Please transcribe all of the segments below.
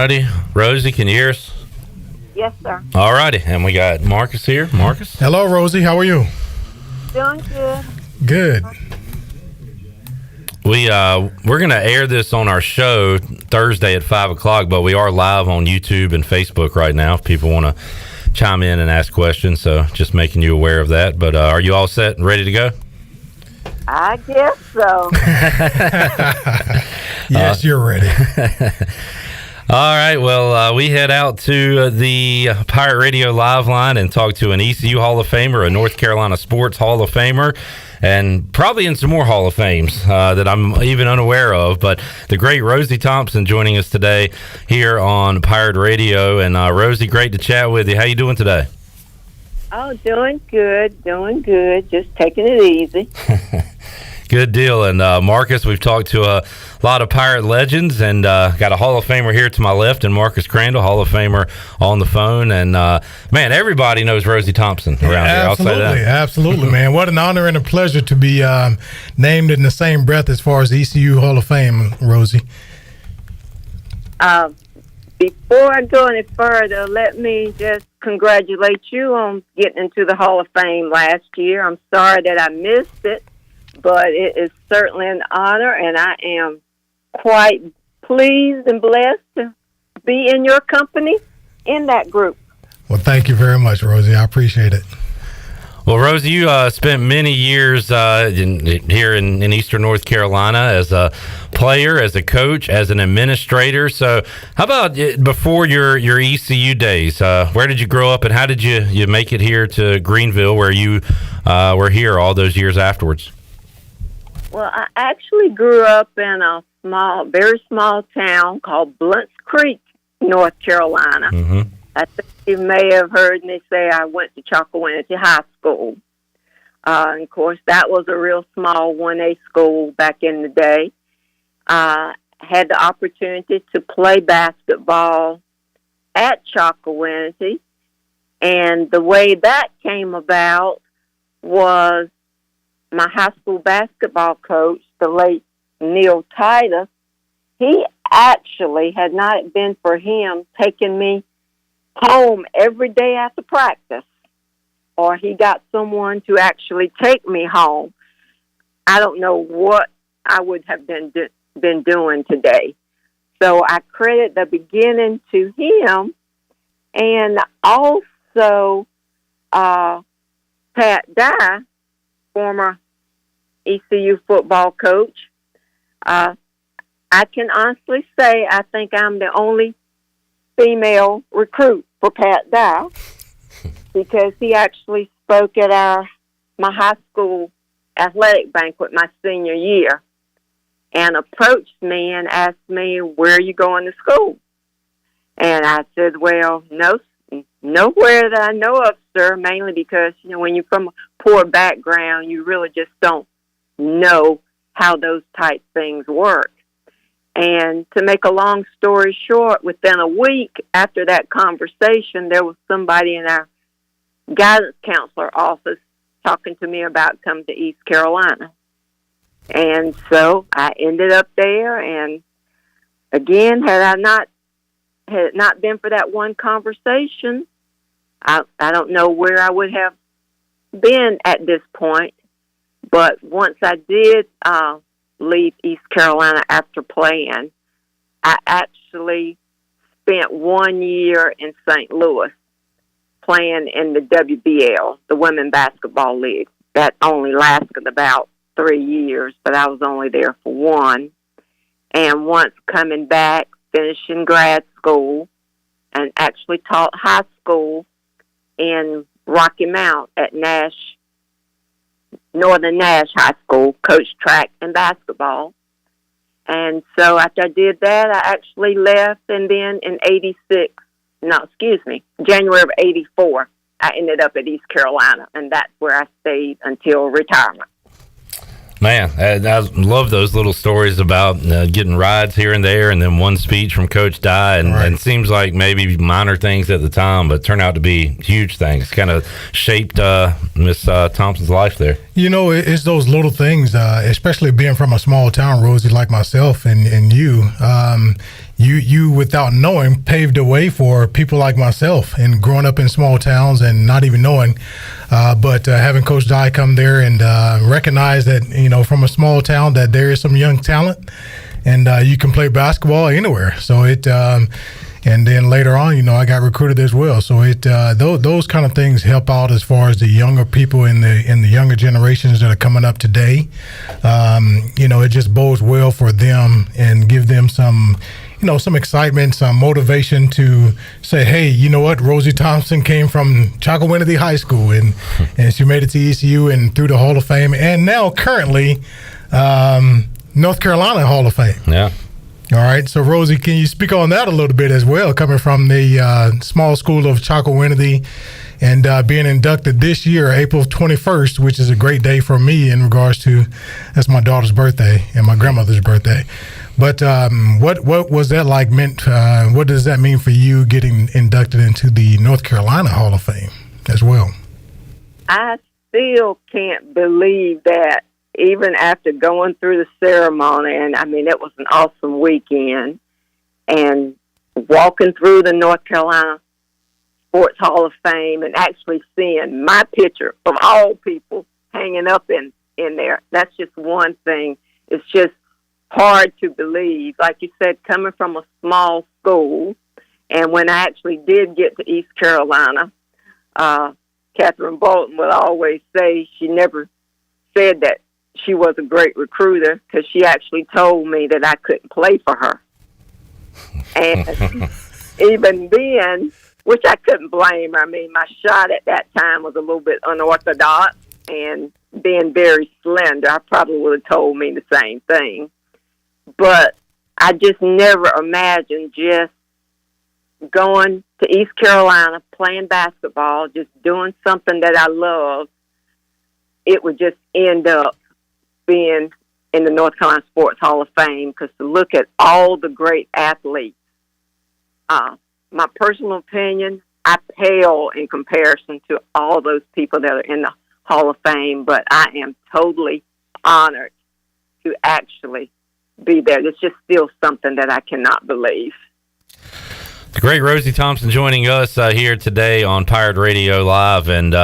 righty. Rosie, can you hear us? Yes, sir. All righty. And we got Marcus here. Marcus? Hello, Rosie. How are you? Doing good. Good. We're going to air this on our show Thursday at 5 o'clock, but we are live on YouTube and Facebook right now if people want to chime in and ask questions. So just making you aware of that. But are you all set and ready to go? I guess so. Yes, you're ready. All right. Well, we head out to the Pirate Radio Live line and talk to an ECU Hall of Famer, a North Carolina Sports Hall of Famer, and probably in some more Hall of Fames that I'm even unaware of. But the great Rosie Thompson joining us today here on Pirate Radio. And Rosie, great to chat with you. How you doing today? Oh, doing good. Just taking it easy. Good deal. And Marcus, we've talked to a lot of Pirate legends, and got a Hall of Famer here to my left, and Marcus Crandall, Hall of Famer, on the phone. And man, everybody knows Rosie Thompson around here. I'll say that. Absolutely, man. What an honor and a pleasure to be named in the same breath as far as the ECU Hall of Fame, Rosie. Before I go any further, let me just congratulate you on getting into the Hall of Fame last year. I'm sorry that I missed it, but it is certainly an honor, and I am quite pleased and blessed to be in your company in that group. Well, thank you very much, Rosie. I appreciate it. Well, Rosie, you spent many years here in Eastern North Carolina as a player, as a coach, as an administrator. So how about before your ECU days? Where did you grow up, and how did you make it here to Greenville, where you were here all those years afterwards? Well, I actually grew up in a very small town called Blunt's Creek, North Carolina. Mm-hmm. I think you may have heard me say I went to Chocowinity High School. And of course, that was a real small 1A school back in the day. I had the opportunity to play basketball at Chocowinity, and the way that came about was my high school basketball coach, the late Neil Titus. He actually, had not been for him taking me home every day after practice, or he got someone to actually take me home, I don't know what I would have been doing today. So I credit the beginning to him, and also Pat Dye, former ECU football coach. I can honestly say I think I'm the only female recruit for Pat Dye, because he actually spoke at my high school athletic banquet my senior year and approached me and asked me, "Where are you going to school?" And I said, "Well, nowhere that I know of, sir," mainly because, when you're from a poor background, you really just don't know how those type things work. And to make a long story short, within a week after that conversation, there was somebody in our guidance counselor office talking to me about coming to East Carolina. And so I ended up there, and again, had it not been for that one conversation, I don't know where I would have been at this point. But once I did leave East Carolina after playing, I actually spent 1 year in St. Louis playing in the WBL, the Women's Basketball League. That only lasted about 3 years, but I was only there for one. And once coming back, finishing grad school, and actually taught high school in Rocky Mount at Northern Nash High School, coached track and basketball. And so after I did that, I actually left, and then in January of 84, I ended up at East Carolina, and that's where I stayed until retirement. Man, I love those little stories about getting rides here and there, and then one speech from Coach Dye, and it seems like maybe minor things at the time, but turned out to be huge things. Kind of shaped Miss Thompson's life there. It's those little things, especially being from a small town, Rosie, like myself and you. you without knowing paved the way for people like myself, and growing up in small towns and not even knowing, but having Coach Dye come there and recognize that, from a small town, that there is some young talent, and you can play basketball anywhere. So and then later on, I got recruited as well. So those kind of things help out as far as the younger people in the younger generations that are coming up today. It just bodes well for them and give them some excitement, some motivation to say, hey, you know what? Rosie Thompson came from Chocowinity High School, and she made it to ECU and through the Hall of Fame, and now currently North Carolina Hall of Fame. Yeah. All right. So, Rosie, can you speak on that a little bit as well, coming from the small school of Chocowinity and being inducted this year, April 21st, which is a great day for me in regards to, that's my daughter's birthday and my grandmother's birthday. But what was that like what does that mean for you getting inducted into the North Carolina Hall of Fame as well? I still can't believe that, even after going through the ceremony. And I mean, it was an awesome weekend, and walking through the North Carolina Sports Hall of Fame and actually seeing my picture of all people hanging up in there. That's just one thing. It's just hard to believe. Like you said, coming from a small school, and when I actually did get to East Carolina, Catherine Bolton would always say she never said that she was a great recruiter, because she actually told me that I couldn't play for her. And even then, which I couldn't blame her. I mean, my shot at that time was a little bit unorthodox, and being very slender, I probably would have told me the same thing. But I just never imagined just going to East Carolina, playing basketball, just doing something that I love, it would just end up being in the North Carolina Sports Hall of Fame. Because to look at all the great athletes, my personal opinion, I pale in comparison to all those people that are in the Hall of Fame, but I am totally honored to actually be there. It's just still something that I cannot believe. The great Rosie Thompson joining us here today on Pirate Radio Live. And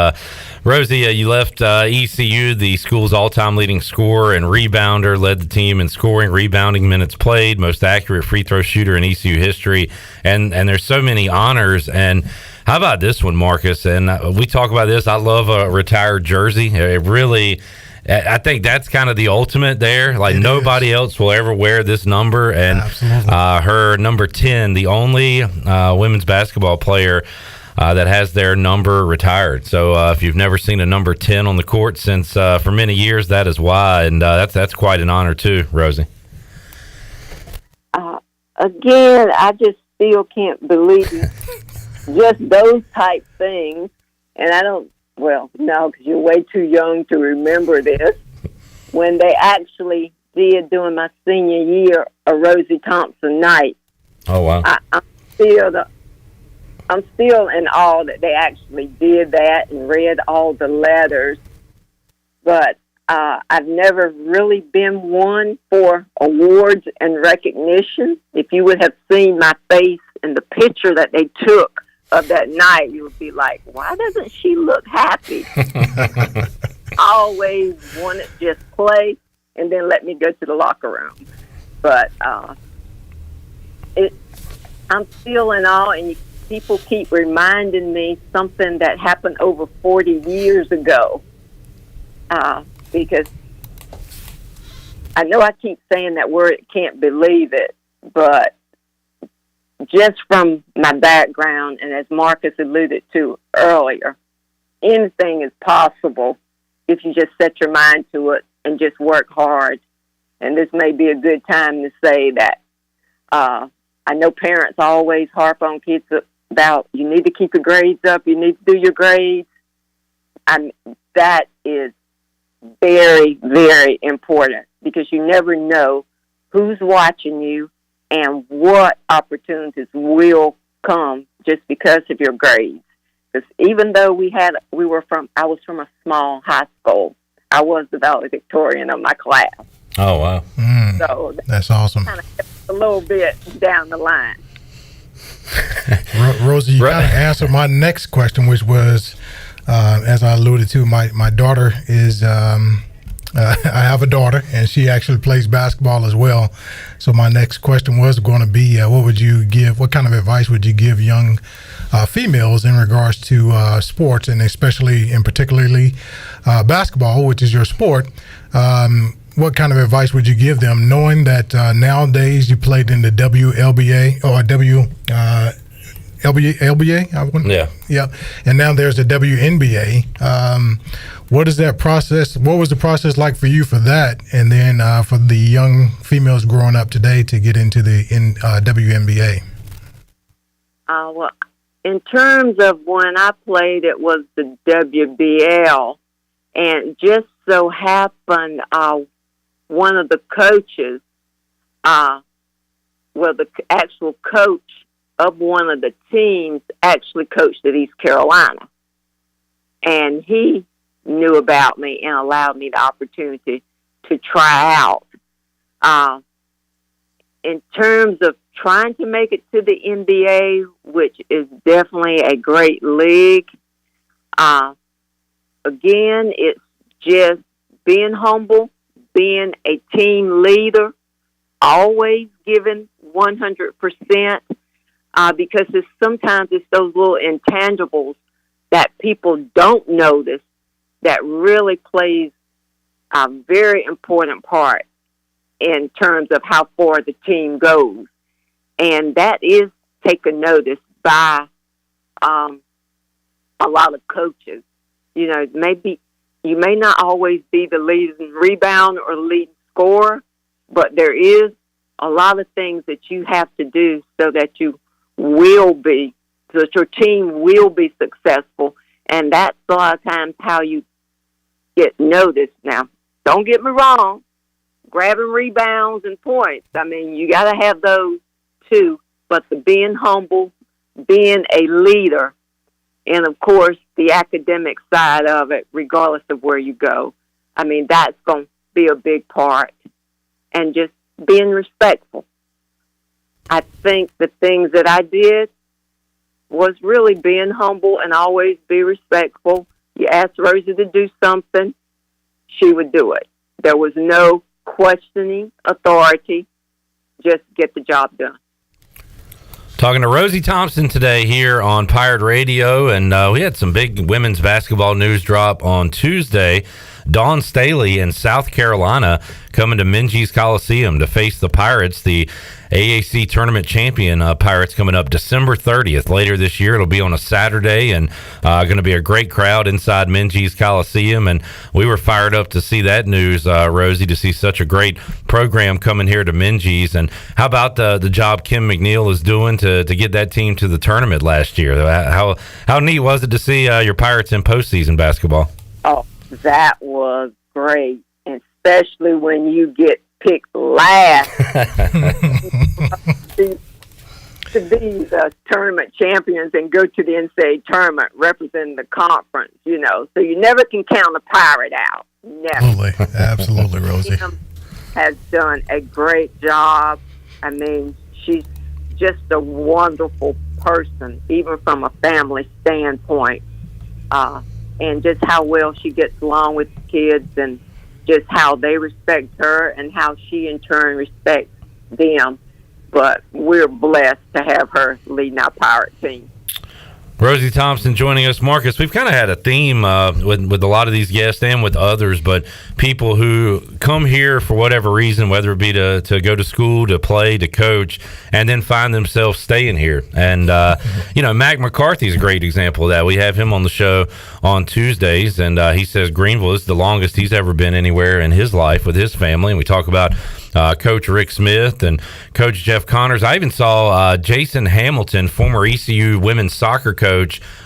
Rosie, you left ECU, the school's all-time leading scorer and rebounder, led the team in scoring, rebounding, minutes played, most accurate free throw shooter in ECU history. And there's so many honors. And how about this one, Marcus? And we talk about this. I love a retired jersey. It really, I think that's kind of the ultimate there. Like, nobody else will ever wear this number. And her number 10, the only women's basketball player that has their number retired. So if you've never seen a number 10 on the court since for many years, that is why. And that's quite an honor too, Rosie. Again, I just still can't believe just those type things. And I don't, well, no, because you're way too young to remember this. When they actually did, during my senior year, a Rosie Thompson night. Oh, wow. I'm still in awe that they actually did that and read all the letters. But I've never really been one for awards and recognition. If you would have seen my face in the picture that they took of that night, you would be like, why doesn't she look happy? I always wanted to just play and then let me go to the locker room. But I'm still in awe, and people keep reminding me something that happened over 40 years ago. Because I know I keep saying that word, can't believe it, but just from my background, and as Marcus alluded to earlier, anything is possible if you just set your mind to it and just work hard. And this may be a good time to say that I know parents always harp on kids about, you need to keep your grades up, you need to do your grades. That is very, very important, because you never know who's watching you and what opportunities will come just because of your grades. Because even though I was from a small high school, I was the valedictorian of my class. Oh, wow. So that's awesome. Kind of a little bit down the line. Rosie, you kind of answered my next question, which was, as I alluded to, my daughter is. I have a daughter, and she actually plays basketball as well. So my next question was going to be, what kind of advice would you give young females in regards to sports, and especially and particularly basketball, which is your sport? What kind of advice would you give them, knowing that nowadays you played in the WLBA or LBA? Yeah. And now there's the WNBA. What is that process? What was the process like for you for that? And then for the young females growing up today to get into the WNBA? Well, in terms of when I played, it was the WBL. And just so happened, one of the coaches, the actual coach of one of the teams actually coached at East Carolina. And he knew about me and allowed me the opportunity to try out. In terms of trying to make it to the NBA, which is definitely a great league, again, it's just being humble, being a team leader, always giving 100%, because sometimes it's those little intangibles that people don't notice that really plays a very important part in terms of how far the team goes. And that is taken notice by a lot of coaches. You know, maybe you may not always be the leading rebound or leading scorer, but there is a lot of things that you have to do so that your team will be successful. And that's a lot of times how you get noticed. Now, don't get me wrong, grabbing rebounds and points, I mean, you got to have those too, but the being humble, being a leader, and of course, the academic side of it, regardless of where you go, I mean, that's going to be a big part. And just being respectful. I think the things that I did was really being humble and always be respectful. You asked Rosie to do something, she would do it. There was no questioning authority, just get the job done. Talking to Rosie Thompson today here on Pirate Radio, and we had some big women's basketball news drop on Tuesday. Dawn Staley in South Carolina coming to Minges Coliseum to face the Pirates, the AAC tournament champion Pirates, coming up December 30th. Later this year, it'll be on a Saturday, and going to be a great crowd inside Minges Coliseum. And we were fired up to see that news, Rosie, to see such a great program coming here to Minges. And how about the job Kim McNeil is doing to get that team to the tournament last year? How neat was it to see your Pirates in postseason basketball? Oh, that was great, especially when you get picked last to be the tournament champions and go to the NCAA tournament representing the conference, you know. So you never can count a Pirate out. Never. Absolutely, Rosie. Kim has done a great job. I mean, she's just a wonderful person, even from a family standpoint. And just how well she gets along with the kids, and just how they respect her and how she in turn respects them. But we're blessed to have her leading our Pirate team. Rosie Thompson joining us. Marcus, we've kind of had a theme with a lot of these guests and with others, but people who come here for whatever reason, whether it be to go to school, to play, to coach, and then find themselves staying here. And, Mac McCarthy is a great example of that. We have him on the show on Tuesdays, and he says Greenville is the longest he's ever been anywhere in his life with his family. And we talk about Coach Rick Smith and Coach Jeff Connors. I even saw Jason Hamilton, former ECU women's soccer coach,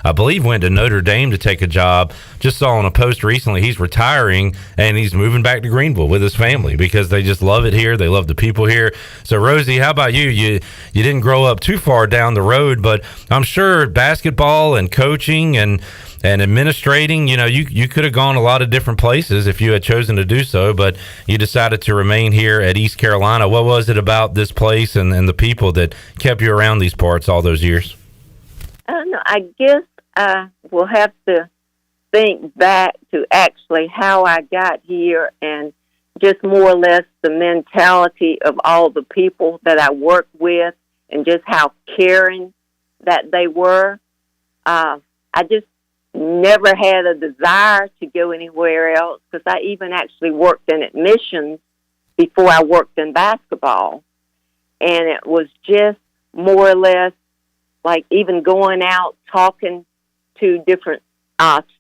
I believe went to Notre Dame to take a job. Just saw on a post recently he's retiring and he's moving back to Greenville with his family because they just love it here. They love the people here. So, Rosie, how about you? You didn't grow up too far down the road, but I'm sure basketball and coaching and and administrating. You could have gone a lot of different places if you had chosen to do so, but you decided to remain here at East Carolina. What was it about this place and the people that kept you around these parts all those years? I don't know. I guess I will have to think back to actually how I got here and just more or less the mentality of all the people that I worked with and just how caring that they were. I just never had a desire to go anywhere else because I even actually worked in admissions before I worked in basketball. And it was just more or less like even going out talking to different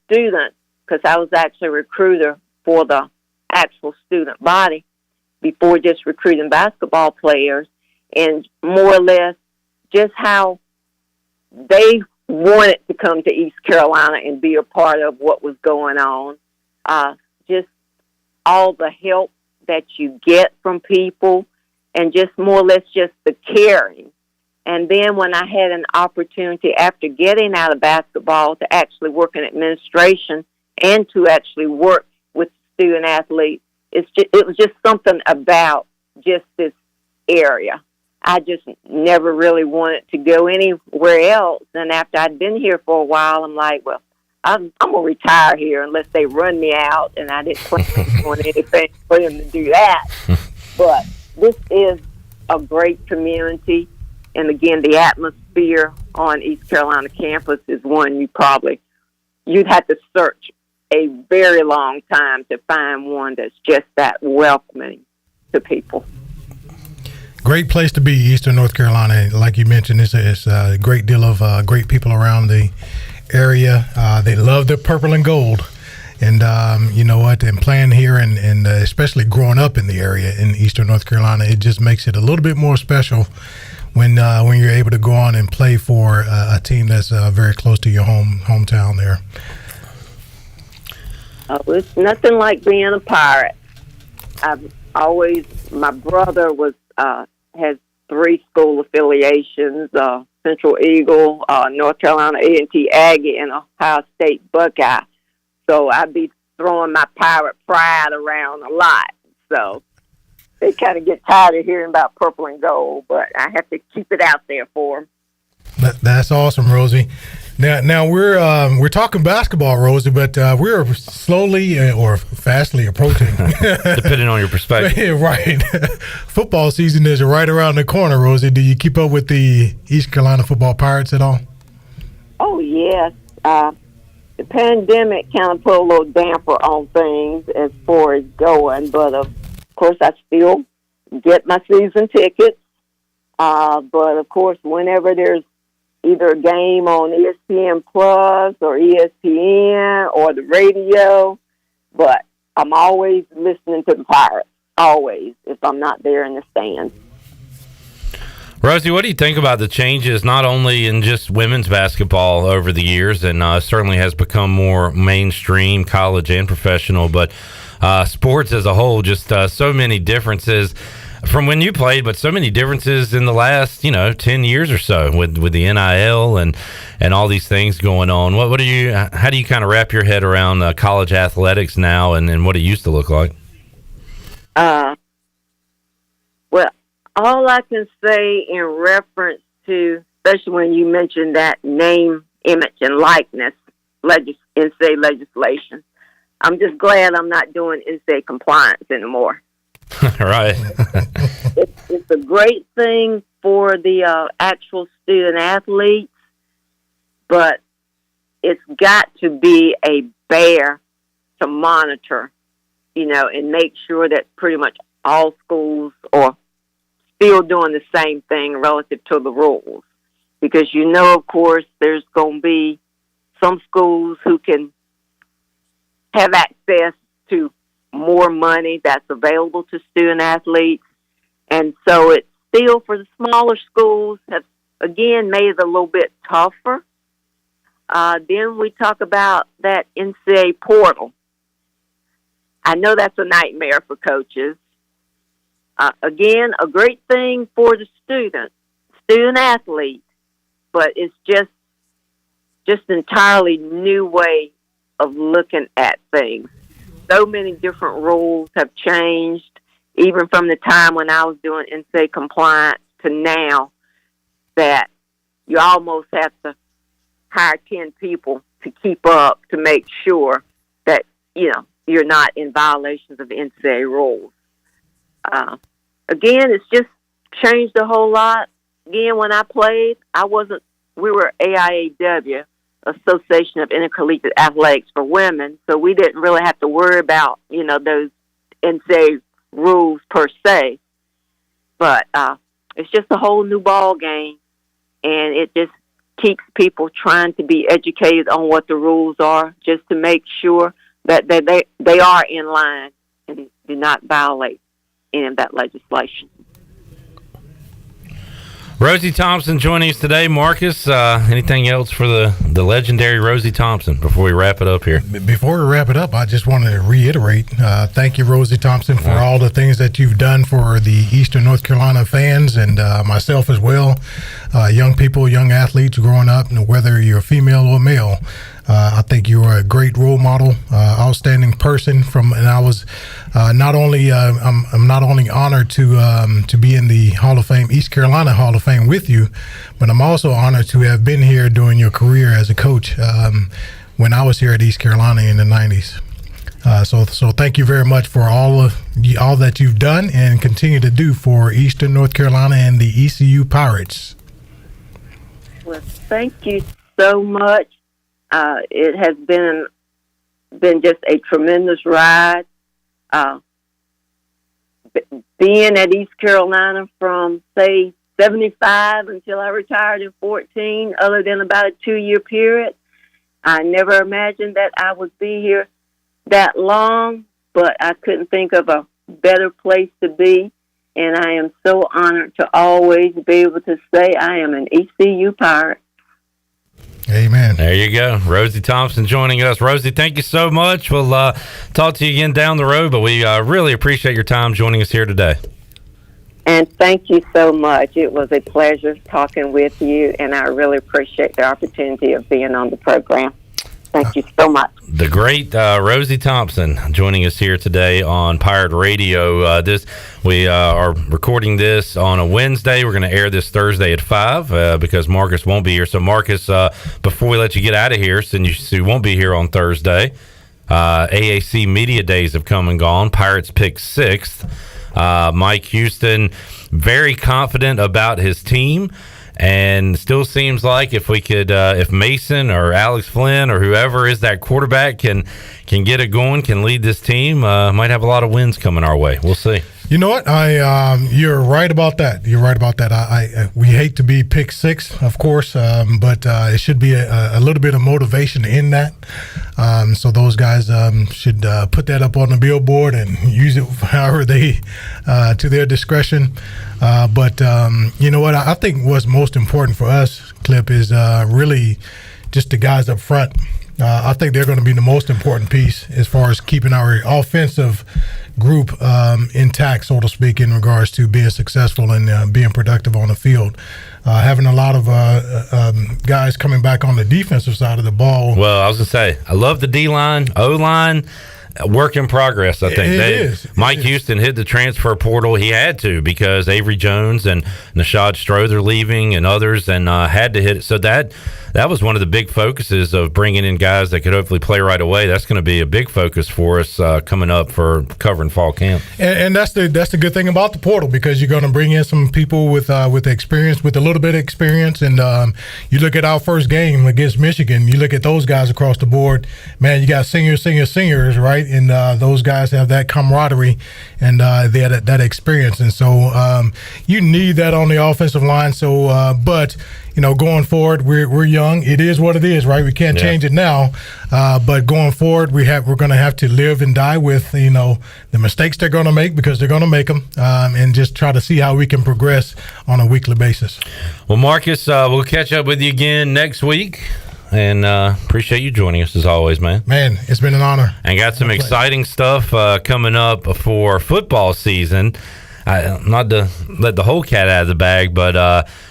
students, because I was actually a recruiter for the actual student body before just recruiting basketball players, and more or less just how they wanted to come to East Carolina and be a part of what was going on. Just all the help that you get from people and just more or less just the caring. And then when I had an opportunity after getting out of basketball to actually work in administration and to actually work with student athletes, it was just something about just this area. I just never really wanted to go anywhere else. And after I'd been here for a while, I'm like, well, I'm going to retire here unless they run me out. And I didn't plan on anything for them to do that. But this is a great community. And again, the atmosphere on East Carolina campus is one you'd have to search a very long time to find one that's just that welcoming to people. Great place to be, Eastern North Carolina. Like you mentioned, it's a great deal of great people around the area. They love the purple and gold. And you know what? And playing here and especially growing up in the area in Eastern North Carolina, it just makes it a little bit more special when you're able to go on and play for a team that's very close to your hometown there. Oh, it's nothing like being a Pirate. My brother has 3 school affiliations, Central Eagle, North Carolina A&T Aggie, and Ohio State Buckeye. So I'd be throwing my Pirate pride around a lot. So they kind of get tired of hearing about purple and gold, but I have to keep it out there for them. That's awesome, Rosie. Now we're talking basketball, Rosie, but we're slowly or fastly approaching, depending on your perspective. Right. Football season is right around the corner, Rosie. Do you keep up with the East Carolina football Pirates at all? Oh yes. The pandemic kind of put a little damper on things as far as going, but of course I still get my season tickets. But of course, whenever there's either a game on ESPN Plus or ESPN or the radio, but I'm always listening to the Pirates, always, if I'm not there in the stands. Rosie, what do you think about the changes, not only in just women's basketball over the years, and certainly has become more mainstream, college and professional, but sports as a whole, just so many differences from when you played, but so many differences in the last, 10 years or so with the NIL and all these things going on. How do you kind of wrap your head around college athletics now and what it used to look like? Well, all I can say in reference to, especially when you mentioned that name, image, and likeness, NCAA legislation, I'm just glad I'm not doing NCAA compliance anymore. Right. It's a great thing for the actual student athletes, but it's got to be a bear to monitor, and make sure that pretty much all schools are still doing the same thing relative to the rules. Because of course, there's going to be some schools who can have access to more money that's available to student athletes. And so it's still, for the smaller schools, have, again, made it a little bit tougher. Then we talk about that NCAA portal. I know that's a nightmare for coaches. Again, a great thing for the student athlete, but it's just just entirely new way of looking at things. So many different rules have changed, even from the time when I was doing NCAA compliance to now, that you almost have to hire 10 people to keep up to make sure that, you're not in violations of NCAA rules. Again, it's just changed a whole lot. Again, when I played, we were AIAW, Association of Intercollegiate Athletics for Women, so we didn't really have to worry about, those NCAA rules per se. But it's just a whole new ball game, and it just keeps people trying to be educated on what the rules are, just to make sure that they are in line and do not violate any of that legislation. Rosie Thompson joining us today. Marcus, anything else for the legendary Rosie Thompson before we wrap it up here? Before we wrap it up, I just wanted to reiterate, thank you, Rosie Thompson, for all the things that you've done for the Eastern North Carolina fans and myself as well. Young people, young athletes growing up, whether you're female or male. I think you are a great role model, outstanding person. And I was not only I'm not only honored to be in the Hall of Fame, East Carolina Hall of Fame with you, but I'm also honored to have been here during your career as a coach when I was here at East Carolina in the 90s. So thank you very much for all that you've done and continue to do for Eastern North Carolina and the ECU Pirates. Well, thank you so much. It has been just a tremendous ride. Being at East Carolina from, say, 75 until I retired in 14, other than about a 2-year period, I never imagined that I would be here that long, but I couldn't think of a better place to be, and I am so honored to always be able to say I am an ECU Pirate. Amen. There you go. Rosie Thompson joining us. Rosie, thank you so much. We'll talk to you again down the road, but we really appreciate your time joining us here today. And thank you so much. It was a pleasure talking with you, and I really appreciate the opportunity of being on the program. Thank you so much. The great Rosie Thompson joining us here today on Pirate Radio. We are recording this on a Wednesday. We're going to air this Thursday at 5 because Marcus won't be here. So, Marcus, before we let you get out of here, since you won't be here on Thursday, AAC Media Days have come and gone. Pirates picked 6th. Mike Houston, very confident about his team. And still seems like if we could, if Mason or Alex Flynn or whoever is that quarterback can get it going, can lead this team, might have a lot of wins coming our way. We'll see. You know what? You're right about that. You're right about that. We hate to be pick 6, of course, but it should be a little bit of motivation in that. So those guys should put that up on the billboard and use it however they to their discretion. But you know what? I think what's most important for us, Clip, is really just the guys up front. I think they're going to be the most important piece as far as keeping our offensive group intact, so to speak, in regards to being successful and being productive on the field. Having a lot of guys coming back on the defensive side of the ball. Well, I was going to say, I love the D-line, O-line. Work in progress, I think. Mike Houston hit the transfer portal. He had to because Avery Jones and Nashad Strother leaving and others, and had to hit it. So that was one of the big focuses of bringing in guys that could hopefully play right away. That's going to be a big focus for us coming up for covering fall camp. And that's the good thing about the portal, because you're going to bring in some people with experience, with a little bit of experience. And you look at our first game against Michigan, you look at those guys across the board. Man, you got seniors, right? And those guys have that camaraderie and they had that experience. And so you need that on the offensive line. So, but going forward, we're young. It is what it is, right? We can't change it now. But going forward, we're going to have to live and die with the mistakes they're going to make, because they're going to make them, and just try to see how we can progress on a weekly basis. Well, Marcus, we'll catch up with you again next week. And appreciate you joining us as always, man. Man, it's been an honor. And got some exciting stuff coming up for football season. not to let the whole cat out of the bag, but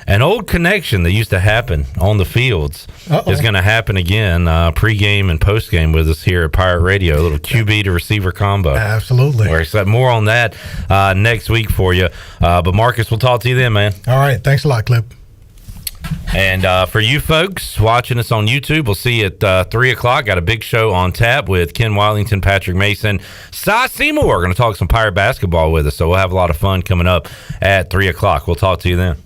an old connection that used to happen on the fields is going to happen again, pregame and postgame with us here at Pirate Radio, a little QB to receiver combo. Absolutely. We're excited. More on that next week for you. But Marcus, we'll talk to you then, man. All right. Thanks a lot, Clip. And for you folks watching us on YouTube, we'll see you at 3 o'clock. Got a big show on tap with Ken Wellington, Patrick Mason, Cy Seymour. Going to talk some Pirate basketball with us, so we'll have a lot of fun coming up at 3 o'clock. We'll talk to you then.